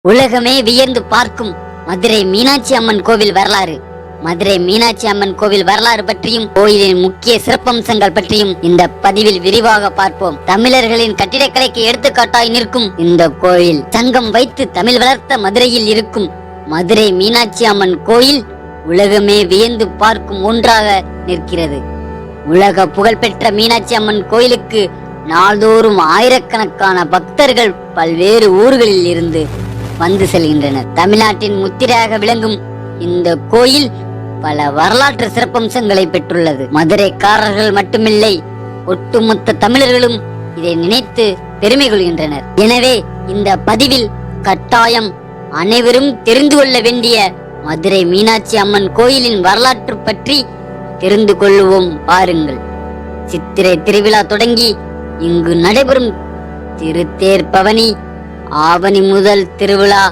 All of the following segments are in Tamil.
உலகமே வியந்து பார்க்கும் மதுரை மீனாட்சி அம்மன் கோவில் வரலாறு. மதுரை மீனாட்சி அம்மன் கோவில் வரலாறு பற்றியும் கோயிலின் முக்கிய சிறப்பம்சங்கள் பற்றியும் இந்த பதிவில் விரிவாக பார்ப்போம். தமிழர்களின் கட்டிடக்கலைக்கு எடுத்துக்காட்டாய் நிற்கும் இந்த கோயில் சங்கம் வைத்து தமிழ் வளர்த்த மதுரையில் இருக்கும் மதுரை மீனாட்சி அம்மன் கோயில் உலகமே வியந்து பார்க்கும் ஒன்றாக நிற்கிறது. உலக புகழ்பெற்ற மீனாட்சி அம்மன் கோயிலுக்கு நாள்தோறும் ஆயிரக்கணக்கான பக்தர்கள் பல்வேறு ஊர்களில் இருந்து வந்து செல்கின்றனர். தமிழ்நாட்டின் முத்திரையாக விளங்கும் இந்த கோயில் பல வரலாற்று சிறப்பம்சங்களை பெற்றுள்ளது. மதுரைக்காரர்கள் மட்டுமில்லை, ஒட்டுமொத்த தமிழர்களும் இதை நினைத்து பெருமை கொள்கின்றனர். எனவே இந்த பதிவில் கட்டாயம் அனைவரும் தெரிந்து கொள்ள வேண்டிய மதுரை மீனாட்சி அம்மன் கோயிலின் வரலாற்று பற்றி தெரிந்து கொள்வோம். பாருங்கள். சித்திரை திருவிழா தொடங்கி இங்கு நடைபெறும் திருத்தேர் பவனி, ஆவணி முதல் திருவிழா,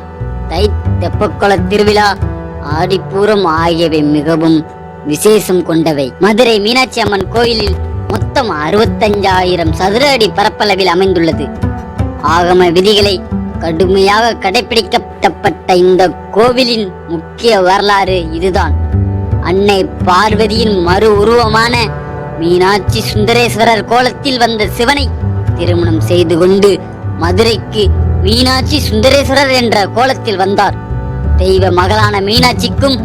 தை தெப்பக்குள திருவிழா, ஆடிப்பூரம் ஆகியவை மிகவும் விசேஷம் கொண்டவை. மதுரை மீனாட்சி அம்மன் கோயிலில் மொத்தம் 65,000 சதுர அடி பரப்பளவில் அமைந்துள்ளது. ஆகம விதிகளை கடுமையாக கடைபிடிக்கப்பட்ட இந்த கோவிலின் முக்கிய வரலாறு இதுதான். அன்னை பார்வதியின் மறு உருவமான மீனாட்சி சுந்தரேஸ்வரர் கோலத்தில் வந்த சிவனை திருமணம் செய்து கொண்டு மதுரைக்கு மீனாட்சி சுந்தரேஸ்வரர் என்ற கோலத்தில் வந்தார். தெய்வ மகளான மீனாட்சிக்கும்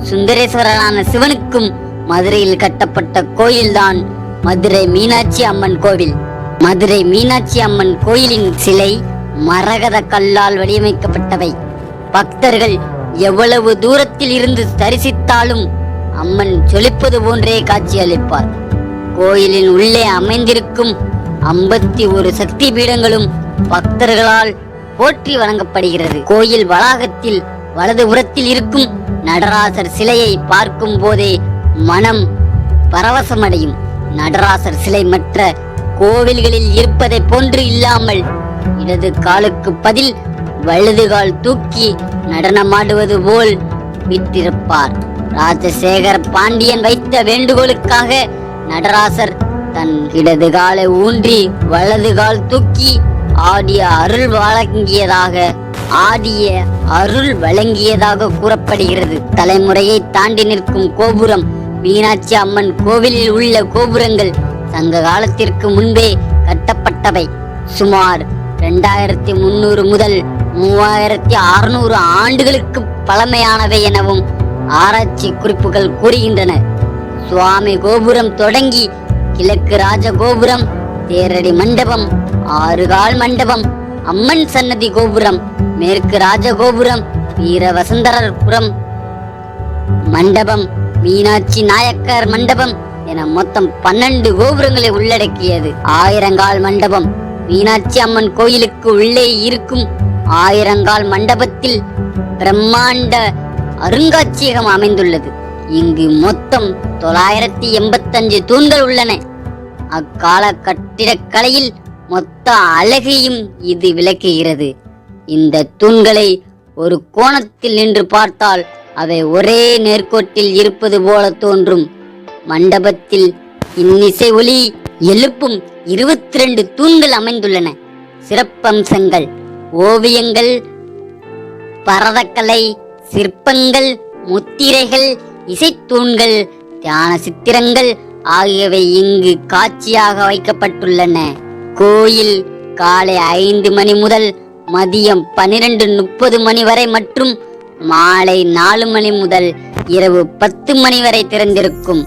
சுந்தரேஸ்வரரான சிவனுக்கும் மதுரையில் கட்டப்பட்ட கோயில்தான் மதுரை மீனாட்சி அம்மன் கோவில். மதுரை மீனாட்சி அம்மன் கோயிலின் சிலை மரகத கல்லால் வடிவமைக்கப்பட்டவை. பக்தர்கள் எவ்வளவு தூரத்தில் இருந்து தரிசித்தாலும் அம்மன் ஜொலிப்பது போன்றே காட்சியளிப்பார். கோயிலின் உள்ளே அமைந்திருக்கும் 51 சக்தி பீடங்களும் பக்தர்களால் போற்றி வணங்கப்படுகிறது. கோயில் வளாகத்தில் வலதுபுறத்தில் இருக்கும் நடராசர் சிலையை பார்க்கும் போதே மனம் பரவசமடையும். நடராசர் சிலை மற்ற கோவில்களில் இருப்பதை போன்று இல்லாமல் இடது காலுக்கு பதில் வலது கால் தூக்கி நடனமாடுவது போல் விட்டிருப்பார். ராஜசேகர பாண்டியன் வைத்த வேண்டுகோளுக்காக நடராசர் தன் இடது காலை ஊன்றி வலது கால் தூக்கி ஆடிய அருள் வழங்கியதாக கூறப்படுகிறது. தலைமுறையை தாண்டி நிற்கும் கோபுரம். மீனாட்சி அம்மன் கோவிலில் உள்ள கோபுரங்கள் சங்க காலத்திற்கு முன்பே கட்டப்பட்டவை. சுமார் 2300 முதல் 3600 ஆண்டுகளுக்கு பழமையானவை எனவும் ஆராய்ச்சி குறிப்புகள் கூறுகின்றன. சுவாமி கோபுரம் தொடங்கி கிழக்கு ராஜ கோபுரம், தேரடி மண்டபம், 6 கால் மண்டபம், அம்மன் சன்னதி கோபுரம், மேற்கு ராஜகோபுரம், வீர வசந்தரபுரம் மண்டபம், மீனாட்சி நாயக்கர் மண்டபம் என மொத்தம் 12 கோபுரங்களை உள்ளடக்கியது. 1000 கால் மண்டபம். மீனாட்சி அம்மன் கோயிலுக்கு உள்ளே இருக்கும் 1000 கால் மண்டபத்தில் பிரம்மாண்ட அருங்காட்சியகம் அமைந்துள்ளது. இங்கு மொத்தம் 985 தூண்கள் உள்ளன. அக்கால கட்டிடக்கலையில் மொத்த அழகையும் இது விளக்குகிறது. இந்த தூண்களை ஒரு கோணத்தில் நின்று பார்த்தால் அவை ஒரே நேர்கோட்டில் இருப்பது போல தோன்றும். மண்டபத்தில் இன்னிசை ஒலி எழுப்பும் 22 தூண்கள் அமைந்துள்ளன. சிறப்பம்சங்கள்: ஓவியங்கள், பரதக்கலை, சிற்பங்கள், முத்திரைகள், இசைத்தூண்கள், தியான சித்திரங்கள் ஆகியவை இங்கு காட்சியாக வைக்கப்பட்டுள்ளன. கோயில் காலை 5 மணி முதல் மதியம் 12:30 மணி வரை மற்றும் மாலை 4 மணி முதல் இரவு 10 மணி வரை திறந்திருக்கும்.